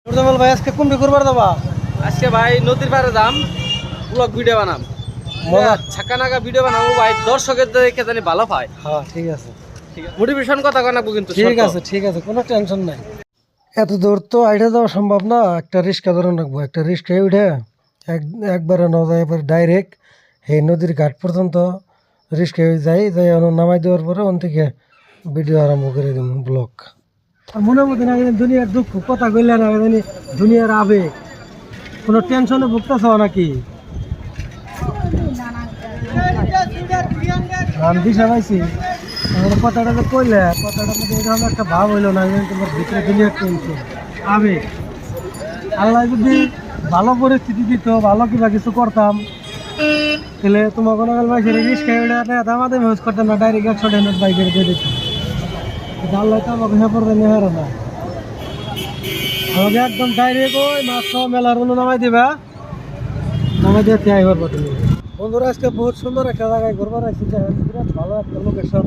নুরজামাল ভাই আজকে কোন করবার যাবা? আজকে ভাই নদীর পাড়ে যাম, ব্লগ ভিডিও বানাম, ছাকা নাকা ভিডিও বানাবো ভাই, দর্শকের দেখে জানি ভালো পায়। হ্যাঁ ঠিক আছে, মোটিভেশন কথা কানাবো কিন্তু ঠিক আছে কোনো টেনশন নাই। এত দূর তো আইডা যাওয়া সম্ভব না, একটা রিক্সা ধরে রাখবো। একটা রিক্সায় উঠে একবারে ন যায়, এবার ডাইরেক্ট এই নদীর ঘাট পর্যন্ত রিক্সায় যাই নামাই দেওয়ার পরে ওন থেকে ভিডিও আরম্ভ করে দিব, ব্লগ। আর মনের মধ্যে না দুনিয়ার দুঃখ কথা কইলে না জানি দুনিয়ার আবেগ, কোনো টেনশনে ভুগতেছ নাকি? আমি দিশা পাইছি কথাটা যে কইলে, কথাটার মধ্যে এরকম একটা ভাব হইলো না তোমার ভিতরে দুনিয়ার টেনশন আবেগ। আল্লাহ যদি ভালো পরিস্থিতি দিত, ভালো কিবা কিছু করতাম, তাহলে তোমার কোনো বাইকের রিস্ক আমাদের ইউজ করতাম না, ডাইরেক্ট 100 বাইকের দিয়ে দিত। আল্লাহ তো আমাকে হেপর নেহার না, আমাকে একদম ডাইরেক্ট ওই মাছ মেলার নামাই দিবা, নামাই দিয়ে ত্যাগ করবো তুমি। বন্ধুরা আজকে বহুত সুন্দর একটা জায়গায় ঘুরবার আসছি, বিরাট ভালো একটা লোকেশন,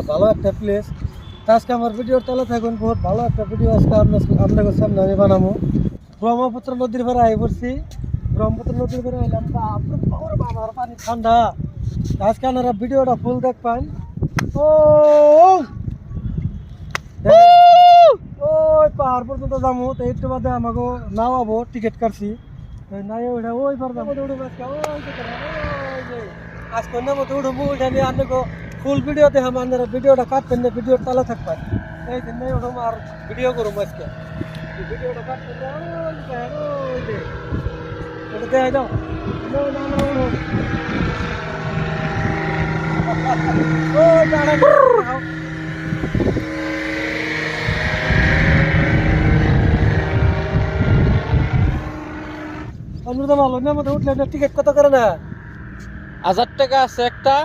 ভালো একটা প্লেস। আজকে আমার ভিডিওর তলে থাকুন, বহুত ভালো একটা ভিডিও আজকে আপনাদের সামনে আমি বানাবো। ব্রহ্মপুত্র নদীর পাড়ে আই পড়ছি, ব্রহ্মপুত্র নদীর পাড়ে এলাম, বাবার পানি ঠান্ডা। আজকে আপনারা ভিডিওটা ফুল দেখবেন। ওই পাহাড় পর্যন্ত যাবো, তো একটু বাদে আমাকে নামাবো, টিকিট কাটছি নাই ওইটা ওই আজকে নামতে উঠবো, ওইটা নিয়ে আপনাকে ফুল ভিডিও দেখাম। আপনারা ভিডিওটা কাটবেন না, ভিডিওর তালা থাকবেন, এই দিন নাই উঠবো আর ভিডিও করবো। আজকে ভিডিওটা কাটবেন না, ওটা দেখাই দাও। টিকিট কত করে না? 1000 টাকা আছে একটা,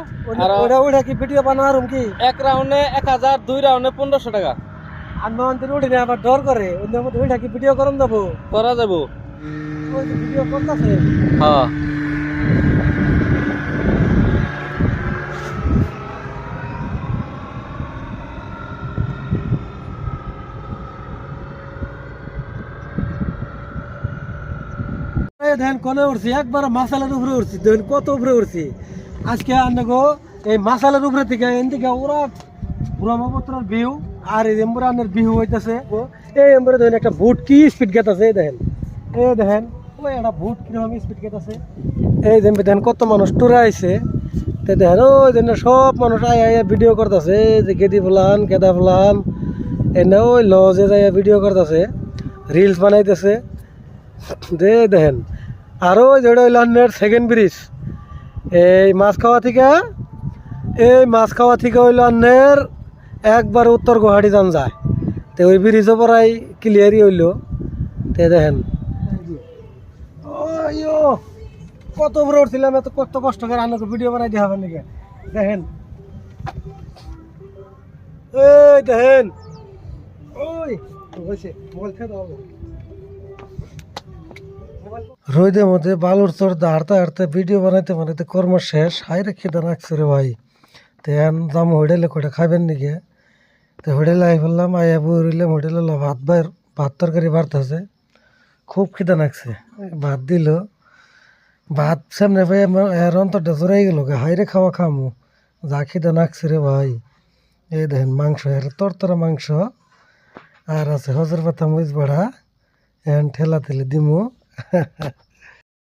ওটা কি ভিডিও বানার কি? এক রাউন্ডে 1000, 2 রাউন্ডে 1500 টাকা। উঠে আবার ডর করে ওইটা কি ভিডিও করেন যাবো, করা যাবো ভিডিও করতেছে। হ্যাঁ ধান কনে উঠছি, একবার মাসালের উপরে উঠছি, দেখেন কত উপরে উঠছি। আজকে আনগো এই মাসালের উপরে থেকে এদিকে ওরা ব্রহ্মপুত্রের ভিউ আর এই এম্বুরানের ভিউ হইতেছে। এই এম্বুরে দেখেন একটা বুট কি স্পিড গেট আছে, দেখেন এই দেখেন ওই একটা বুট কিরকম স্পিড গেট আছে। এই দেখেন কত মানুষ টুরে আইছে, তো দেখেন ওই দেখেন সব মানুষ আয়া ভিডিও করতেছে, যে গেদি ফুলান কেদা ফুলান এনে ওই লজে যাইয়া ভিডিও করতেছে, রিলস বানাইতেছে। দেখেন আরো যেটা হইল সেকেন্ড ব্রিজ, এই মাছখাওয়া থেকে হইল আন্নের একবার উত্তর গুয়াহাটি যান যায়, তো ওই ব্রিজও পরাই ক্লিয়ারই হইল। তে দেখেন কত উপরে উঠছিলাম, এত কত কষ্ট করে আন্নাকে ভিডিও বানাই দিয়ে হবে নাকি। দেখেন এই দেখেন ওই হয়েছে মোবাইল খেতে হবে। রোদের মধ্যে বালুর চর হাঁটতে হাঁটতে ভিডিও বানাইতে কর্ম শেষ, হাইরে খিদা রাখছে রে ভাই। তো এখন যাম হোটেলে, কটা খাবেন নাকি? তো হোটেলে আই ফেললাম, আইয়া বই রইলাম হোটেলে। ভাত তরকারি বাড়তেছে, খুব খিদা লাগছে। ভাত দিল, ভাত সামনে পাই এর অন্তরটা জোরাই গেল, হাইরে খাওয়া খামু, যা খিদা লাগছে রে ভাই। এই দেখেন মাংস, এর তরতরা মাংস, আর আছে হজর পাতা মরিচ বাড়া, এখন ঠেলা তেলে দিমু।